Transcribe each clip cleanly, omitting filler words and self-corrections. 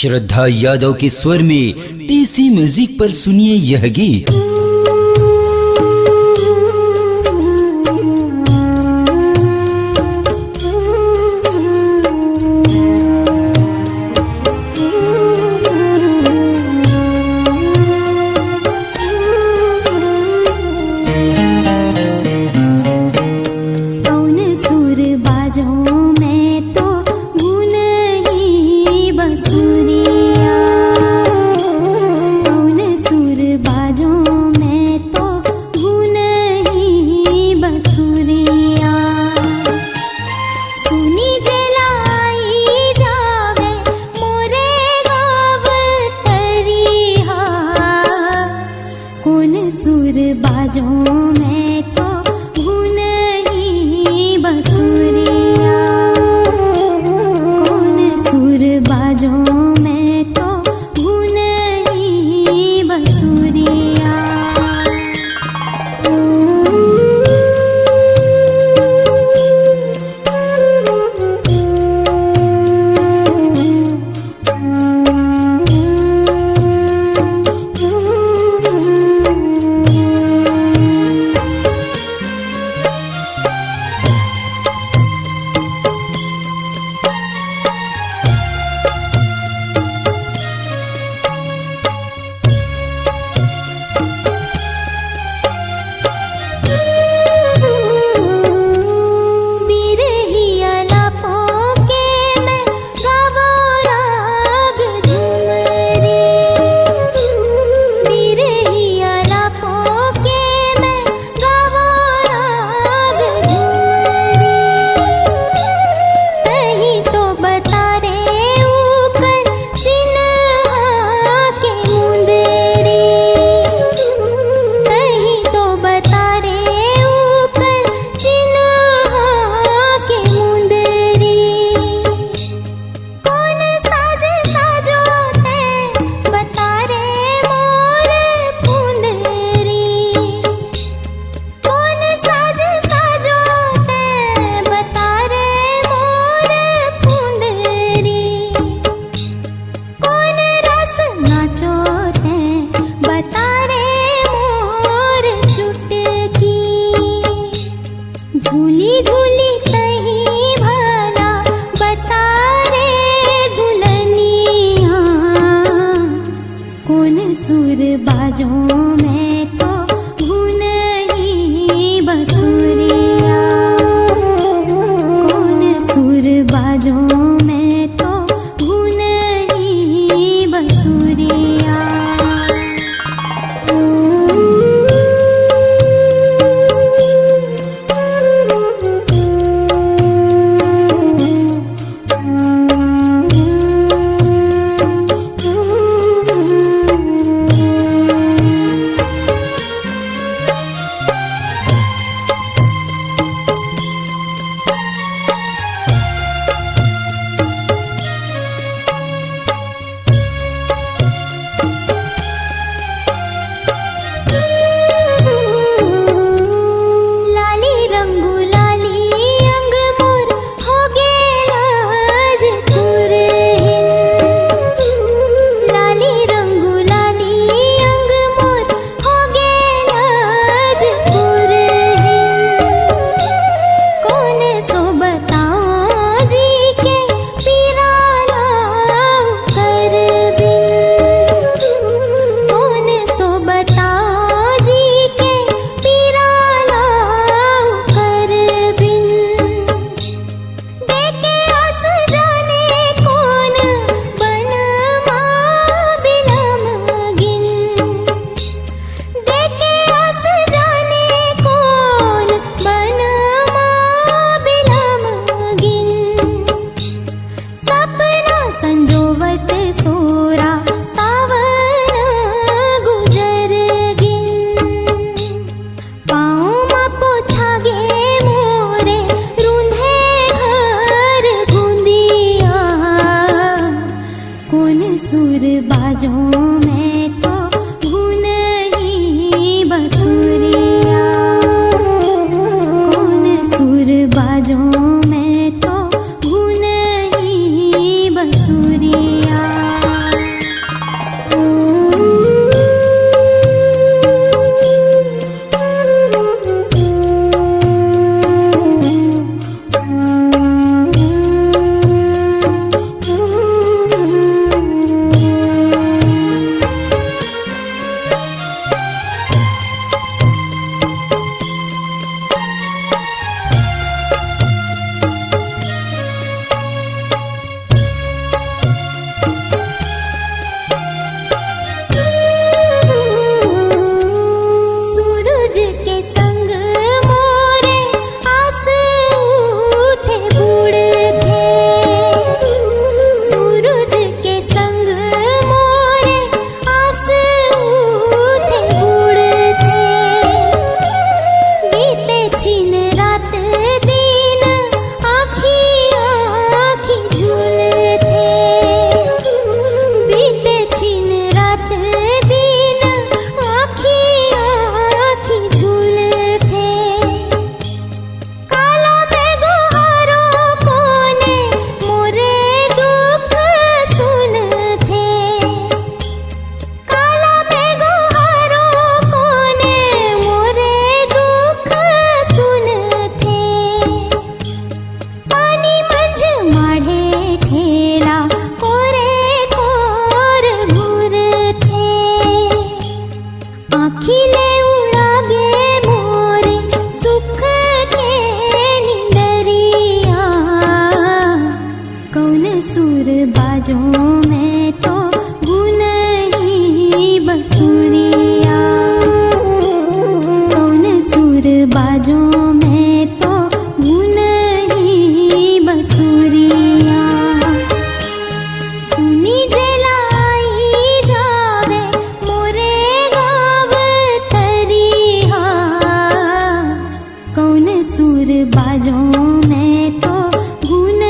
श्रद्धा यादव के स्वर में टीसी म्यूजिक पर सुनिए यह गीत। बाजों में तो धुन ही बंसुरिया। सुनी जलाई जावे मोरे गाँव तरिया, कौन सुर बाजों में तो धुन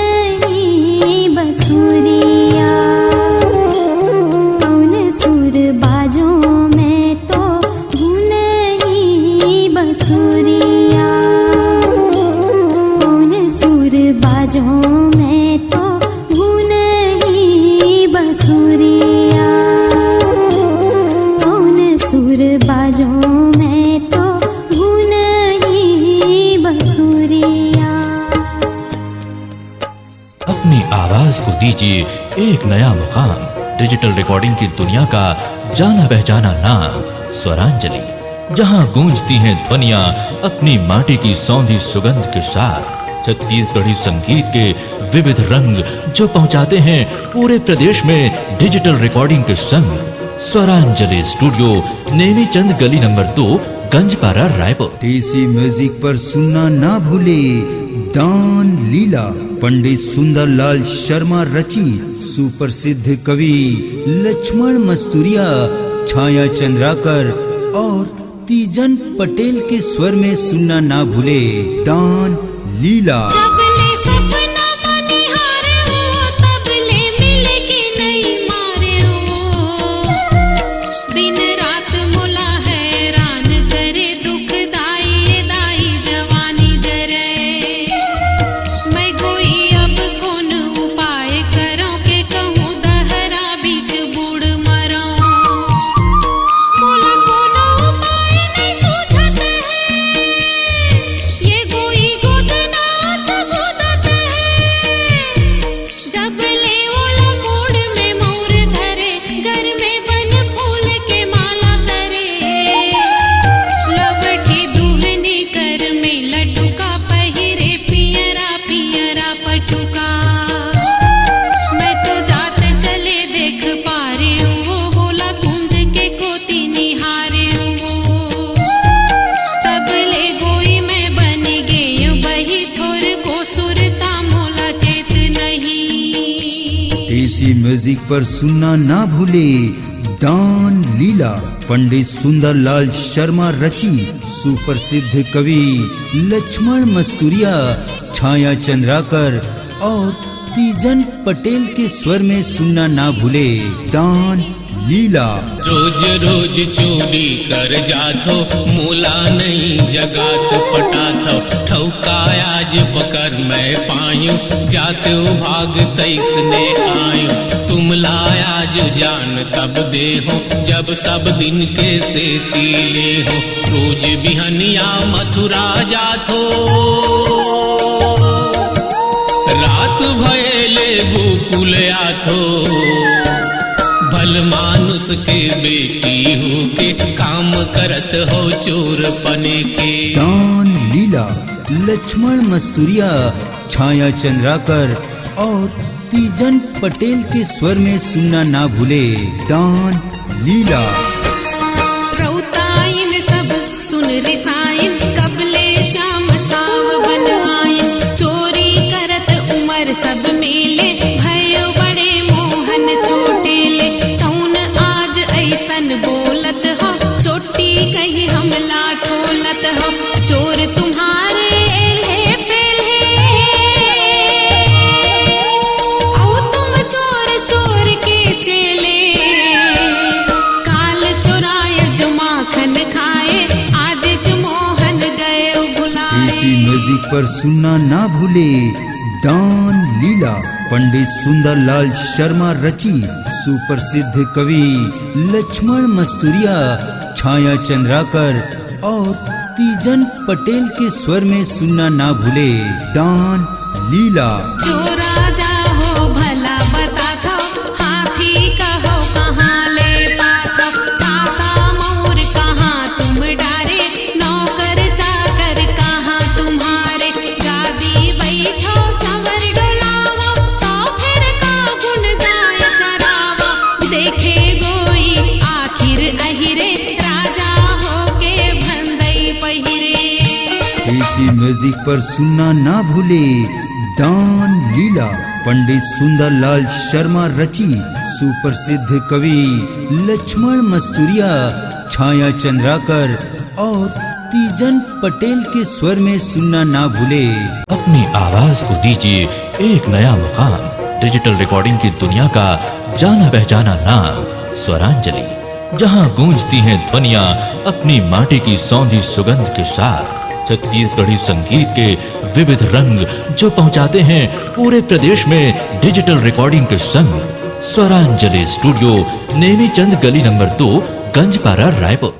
ही बंसुरिया। कौन सुर बाजों में तो धुन ही बंसुरिया। कौन सुर बाजों में तो धुन ही बंसुरिया। कौन सुर बाजों में तो धुन ही बंसुरिया। अपनी आवाज को दीजिए एक नया मुकाम। डिजिटल रिकॉर्डिंग की दुनिया का जाना पहचाना नाम स्वरांजलि, जहां गूंजती हैं ध्वनियां अपनी माटी की सौंधी सुगंध के साथ। छत्तीसगढ़ी संगीत के विविध रंग जो पहुंचाते हैं पूरे प्रदेश में डिजिटल रिकॉर्डिंग के संग। स्वरांजलि स्टूडियो, नेमीचंद गली number 2, Ganjpara, Raipur. TC music पर सुनना ना भूले दान लीला, पंडित सुंदरलाल शर्मा रची। सुप्रसिद्ध कवि लक्ष्मण मस्तूरिया, छाया चंद्राकर और तीजन पटेल के स्वर में सुनना ना भूले दान लीला। टीसी म्यूजिक पर सुनना ना भूले दान लीला, पंडित सुंदरलाल शर्मा रची। सुप्रसिद्ध कवि लक्ष्मण मस्तूरिया, छाया चंद्राकर और तीजन पटेल के स्वर में सुनना ना भूले दान लीला। रोज रोज चोरी कर जाथो, मूला नहीं जगात पटाथो। ठौका आज पकड़ मैं पायूं, जाते भाग तैसने आयूं। तुम लायाज जान तब दे हो, जब सब दिन के से तीले हो। रोज बिहनिया मथुरा जाथो, रात भयले गोकुल आथो। भल मानुष के बेटी हो के काम करत हो चोर पने के। दान लीला, लक्ष्मण मस्तूरिया, छाया चंद्राकर और तीजन पटेल के स्वर में सुनना ना भूले दान लीला। रौताइन सब सुन रिसाइन, कबले श्याम साव बन आइन। चोरी करत उमर सब मेले, भयो बड़े मोहन छोटेले। कौन आज ऐसन बोलत हो, चोटी कहीं हमला टोलत हो। चोर तुम्हारे एल्हे पेल्हे, आओ तुम चोर चोर के चेले। काल चुराए जो माखन खाए, आज जो मोहन गए बुलाए। टीसी म्यूजिक पर सुनना ना भूले दान लीला, पंडित सुंदरलाल शर्मा रची। सुप्रसिद्ध कवि लक्ष्मण मस्तूरिया, छाया चंद्राकर और तीजन पटेल के स्वर में सुनना ना भूले दान लीला। जो राजा हो भला बता था, हाथी कहो कहाँ ले पाता। चाता मोर कहाँ तुम डारे, नौकर चाकर कहाँ तुम्हारे। गादी बैठो चवर डोलावा, तो फिर का गुण गाय चरावा। देखे गोई आखिर अहिरे, राजा हो के भंदई पहिरे। देसी म्यूजिक पर सुनना ना भूले दान लीला पंडित सुंदरलाल शर्मा रची सुप्रसिद्ध कवि लक्ष्मण मस्तूरिया, छाया चंद्राकर और तीजन पटेल के स्वर में सुनना ना भूले। अपनी आवाज को दीजिए एक नया मुकाम। डिजिटल रिकॉर्डिंग की दुनिया का जाना पहचाना नाम स्वरांजलि, जहां गूंजती हैं ध्वनियां अपनी माटी की सौंधी सुगंध के साथ। छत्तीसगढ़ी संगीत के विविध रंग जो पहुंचाते हैं पूरे प्रदेश में डिजिटल रिकॉर्डिंग के संग। स्वरांजलि स्टूडियो, नेमी चंद गली नंबर 2, गंजपारा, रायपुर।